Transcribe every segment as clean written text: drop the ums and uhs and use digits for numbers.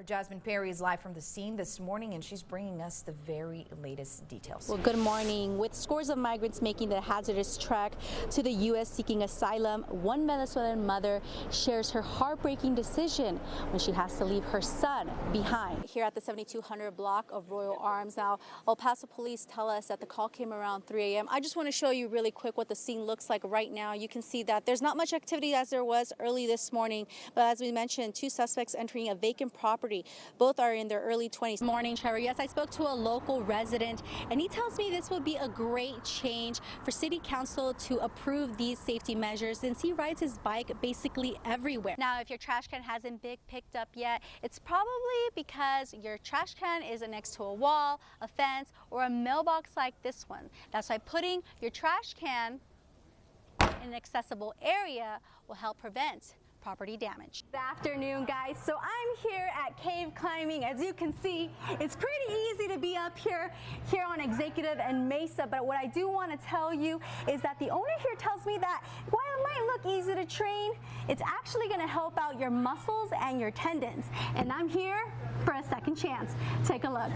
Our Jasmine Perry is live from the scene this morning, and she's bringing us the very latest details. Well, good morning. With scores of migrants making the hazardous trek to the U.S. seeking asylum, one Venezuelan mother shares her heartbreaking decision when she has to leave her son behind. Here at the 7200 block of Royal Arms. Now, El Paso police tell us that the call came around 3 a.m. I just want to show you really quick what the scene looks like right now. You can see that there's not much activity as there was early this morning, but as we mentioned, two suspects entering a vacant property. Both are in their early 20s. Morning, Trevor. Yes, I spoke to a local resident, and he tells me this would be a great change for City Council to approve these safety measures since he rides his bike basically everywhere. Now, if your trash can hasn't been picked up yet, it's probably because your trash can is next to a wall, a fence, or a mailbox like this one. That's why putting your trash can in an accessible area will help prevent property damage. Good afternoon, guys. So I'm here at cave climbing. As you can see, it's pretty easy to be up here on Executive and Mesa, but what I do want to tell you is that the owner here tells me that while it might look easy to train, it's actually going to help out your muscles and your tendons. And I'm here for a second chance. Take a look.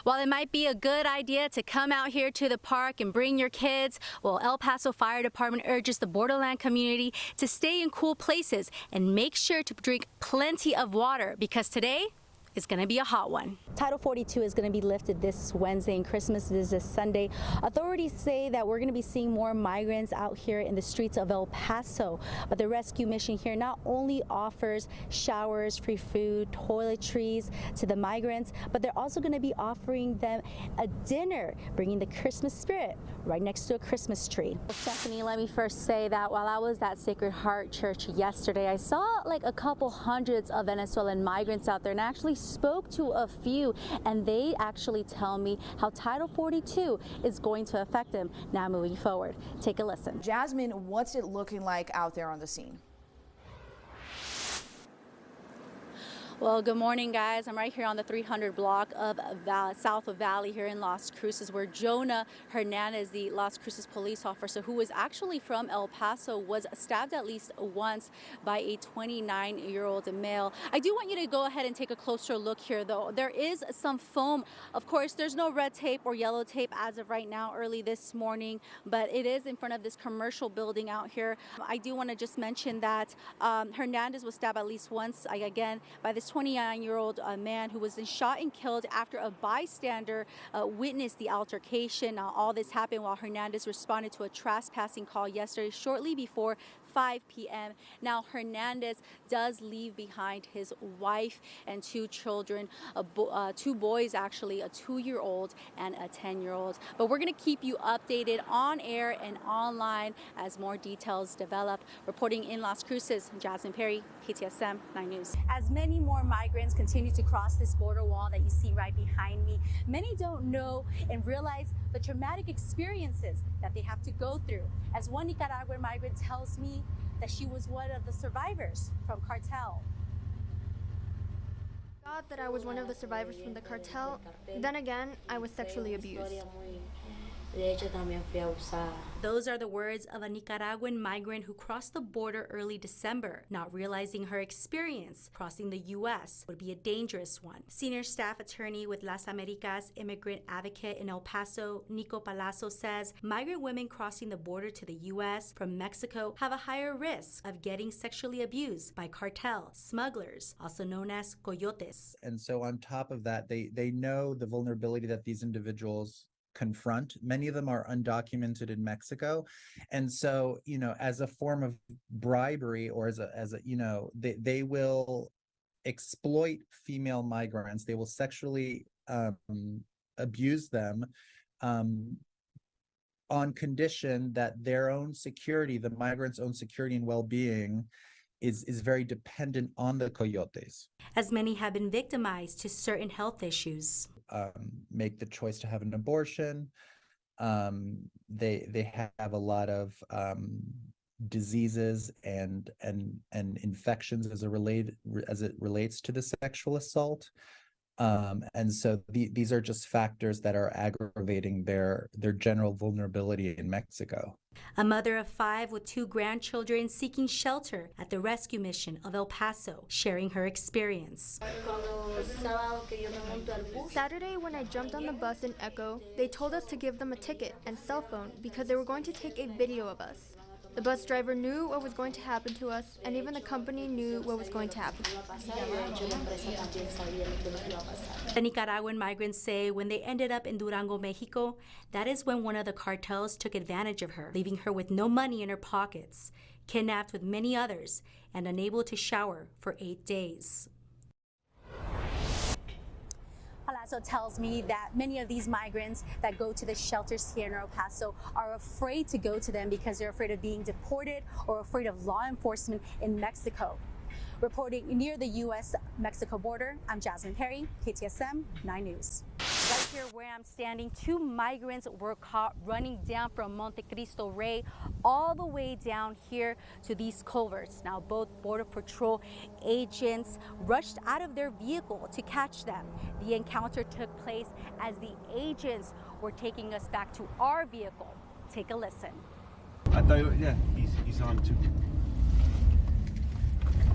While it might be a good idea to come out here to the park and bring your kids, well, El Paso Fire Department urges the borderland community to stay in cool places and make sure to drink plenty of water because today is going to be a hot one. Title 42 is going to be lifted this Wednesday and Christmas is this Sunday. Authorities say that we're going to be seeing more migrants out here in the streets of El Paso, but the rescue mission here not only offers showers, free food, toiletries to the migrants, but they're also going to be offering them a dinner, bringing the Christmas spirit right next to a Christmas tree. Well, Stephanie, let me first say that while I was at Sacred Heart Church yesterday, I saw like a couple hundreds of Venezuelan migrants out there, and actually spoke to a few, and they actually tell me how Title 42 is going to affect them. Now moving forward, take a listen. Jasmine, what's it looking like out there on the scene? Well, good morning, guys. I'm right here on the 300 block of south of Valley here in Las Cruces, where Jonah Hernandez, the Las Cruces police officer who was actually from El Paso, was stabbed at least once by a 29-year-old male. I do want you to go ahead and take a closer look here, though. There is some foam. Of course, there's no red tape or yellow tape as of right now, early this morning, but it is in front of this commercial building out here. I do want to just mention that Hernandez was stabbed at least once, again, by this 29-year-old man who was then shot and killed after a bystander witnessed the altercation. Now, all this happened while Hernandez responded to a trespassing call yesterday shortly before 5 p.m. Now, Hernandez does leave behind his wife and two children, two boys actually, a 2-year-old and a 10-year-old. But we're going to keep you updated on air and online as more details develop. Reporting in Las Cruces, Jasmine Perry, KTSM 9 News. As many more migrants continue to cross this border wall that you see right behind me, many don't know and realize the traumatic experiences that they have to go through. As one Nicaraguan migrant tells me that she was one of the survivors from cartel. Thought that I was one of the survivors from the cartel. Then again, I was sexually abused. Those are the words of a Nicaraguan migrant who crossed the border early December, not realizing her experience crossing the U.S. would be a dangerous one. Senior staff attorney with Las Americas immigrant advocate in El Paso, Nico Palazzo, says migrant women crossing the border to the U.S. from Mexico have a higher risk of getting sexually abused by cartel smugglers, also known as coyotes. And so on top of that, they know the vulnerability that these individuals confront. Many of them are undocumented in Mexico. And so, as a form of bribery or as a they will exploit female migrants. They will sexually abuse them on condition that their own security, the migrants' own security and well-being is very dependent on the coyotes. As many have been victimized to certain health issues. Make the choice to have an abortion. They have a lot of diseases and infections as it relates to the sexual assault. And so these are just factors that are aggravating their general vulnerability in Mexico. A mother of 5 with 2 grandchildren seeking shelter at the rescue mission of El Paso, sharing her experience. Saturday, when I jumped on the bus in Echo, they told us to give them a ticket and cell phone because they were going to take a video of us. The bus driver knew what was going to happen to us, and even the company knew what was going to happen. The Nicaraguan migrants say when they ended up in Durango, Mexico, that is when one of the cartels took advantage of her, leaving her with no money in her pockets, kidnapped with many others, and unable to shower for 8 days. Palazzo tells me that many of these migrants that go to the shelters here in El Paso are afraid to go to them because they're afraid of being deported or afraid of law enforcement in Mexico. Reporting near the U.S.-Mexico border, I'm Jasmine Perry, KTSM 9 News. Right here where I'm standing, 2 migrants were caught running down from Monte Cristo Rey all the way down here to these culverts. Now, both Border Patrol agents rushed out of their vehicle to catch them. The encounter took place as the agents were taking us back to our vehicle. Take a listen. I thought, yeah, he's on too.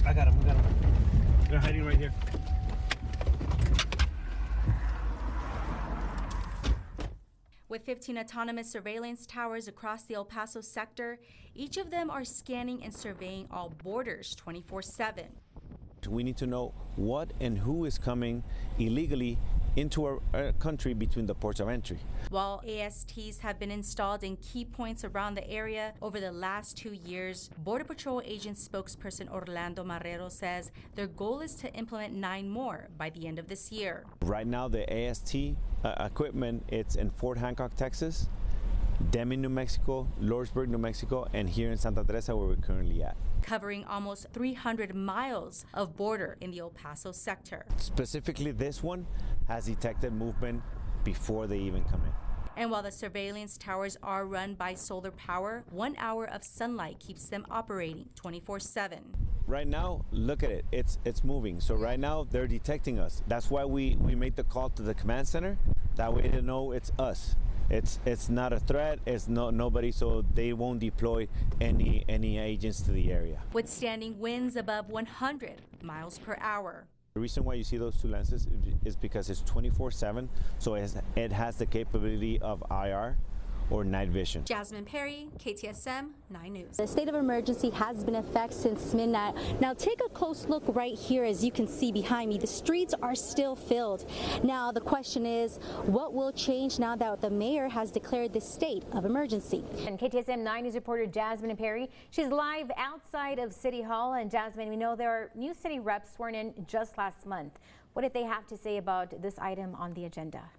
I got him. They're hiding right here. With 15 autonomous surveillance towers across the El Paso sector, each of them are scanning and surveying all borders 24/7. We need to know what and who is coming illegally into our country between the ports of entry. While ASTs have been installed in key points around the area over the last 2 years, Border Patrol agent spokesperson Orlando Marrero says their goal is to implement 9 more by the end of this year. Right now, the AST equipment, it's in Fort Hancock, Texas, Deming, New Mexico, Lordsburg, New Mexico, and here in Santa Teresa, where we're currently at. Covering almost 300 miles of border in the El Paso sector. Specifically, this one has detected movement before they even come in. And while the surveillance towers are run by solar power, 1 hour of sunlight keeps them operating 24/7. Right now, look at it. It's moving. So right now, they're detecting us. That's why we made the call to the command center. That way they know it's us. It's not a threat. It's nobody, so they won't deploy any agents to the area. Withstanding winds above 100 miles per hour. The reason why you see those 2 lenses is because it's 24/7, so it has the capability of IR or night vision. Jasmine Perry, KTSM 9 News. The state of emergency has been in effect since midnight. Now take a close look right here. As you can see behind me, the streets are still filled. Now the question is, what will change now that the mayor has declared this state of emergency? And KTSM 9 News reporter Jasmine Perry, she's live outside of City Hall. And Jasmine, we know there are new city reps sworn in just last month. What did they have to say about this item on the agenda?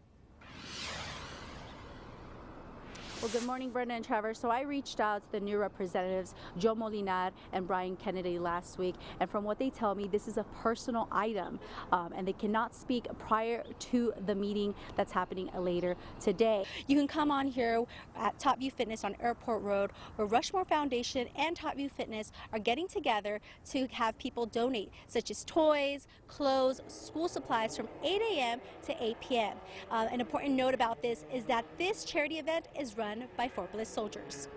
Well, good morning, Brenda and Trevor. So I reached out to the new representatives, Joe Molinar and Brian Kennedy, last week. And from what they tell me, this is a personal item and they cannot speak prior to the meeting that's happening later today. You can come on here at Top View Fitness on Airport Road, where Rushmore Foundation and Top View Fitness are getting together to have people donate, such as toys, clothes, school supplies from 8 a.m. to 8 p.m. An important note about this is that this charity event is run by Fort Bliss soldiers.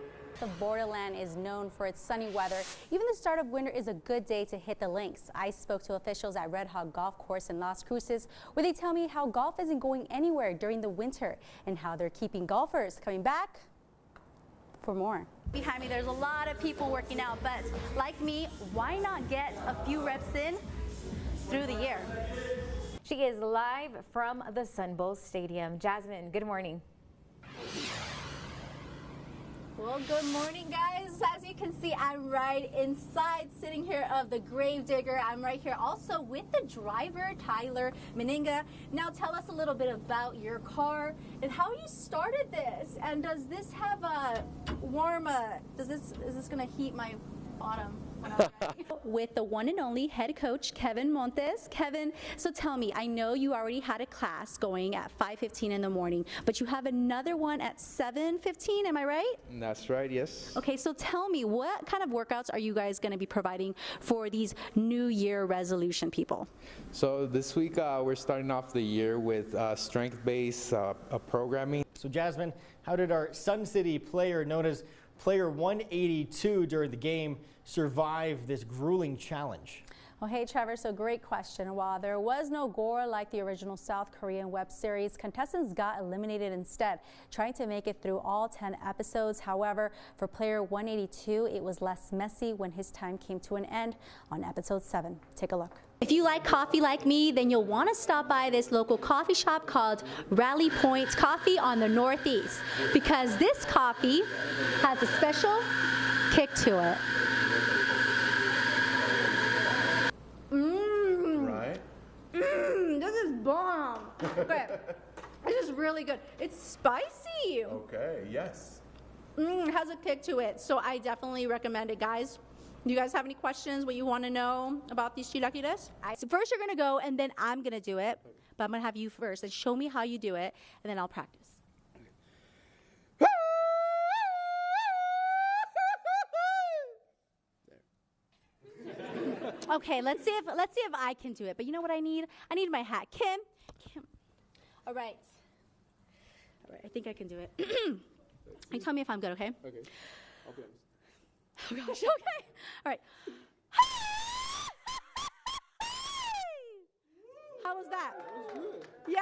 The borderland is known for its sunny weather. Even the start of winter is a good day to hit the links. I spoke to officials at Red Hawk Golf Course in Las Cruces, where they tell me how golf isn't going anywhere during the winter and how they're keeping golfers coming back for more. Behind me, there's a lot of people working out, but like me, why not get a few reps in through the year? She is live from the Sun Bowl Stadium. Jasmine, good morning. Well, good morning, guys. As you can see, I'm right inside, sitting here of the Gravedigger. I'm right here also with the driver, Tyler Meninga. Now, tell us a little bit about your car and how you started this. And does this have a warm? Is this going to heat my bottom? With the one and only head coach, Kevin Montes. Kevin, so tell me, I know you already had a class going at 5:15 in the morning, but you have another one at 7:15, am I right? That's right, yes. Okay, so tell me, what kind of workouts are you guys going to be providing for these New Year resolution people? So this week we're starting off the year with strength-based programming. So Jasmine, how did our Sun City player known as Player 182 during the game survive this grueling challenge? Well, hey, Trevor, so great question. While there was no gore like the original South Korean web series, contestants got eliminated instead, trying to make it through all 10 episodes. However, for Player 182, it was less messy when his time came to an end on episode 7. Take a look. If you like coffee like me, then you'll want to stop by this local coffee shop called Rally Point Coffee on the Northeast, because this coffee has a special kick to it. Right? This is bomb. Okay, this is really good. It's spicy. Okay, yes. It has a kick to it, so I definitely recommend it, guys. Do you guys have any questions, what you want to know about these chilaquiles? So first you're going to go, and then I'm going to do it. But I'm going to have you first, and show me how you do it, and then I'll practice. Okay, let's see if I can do it. But you know what I need? I need my hat. Kim. All right, I think I can do it. You tell me if I'm good, okay? Okay. I'll be honest. Oh gosh, okay. All right. How was that? That was good. Yeah?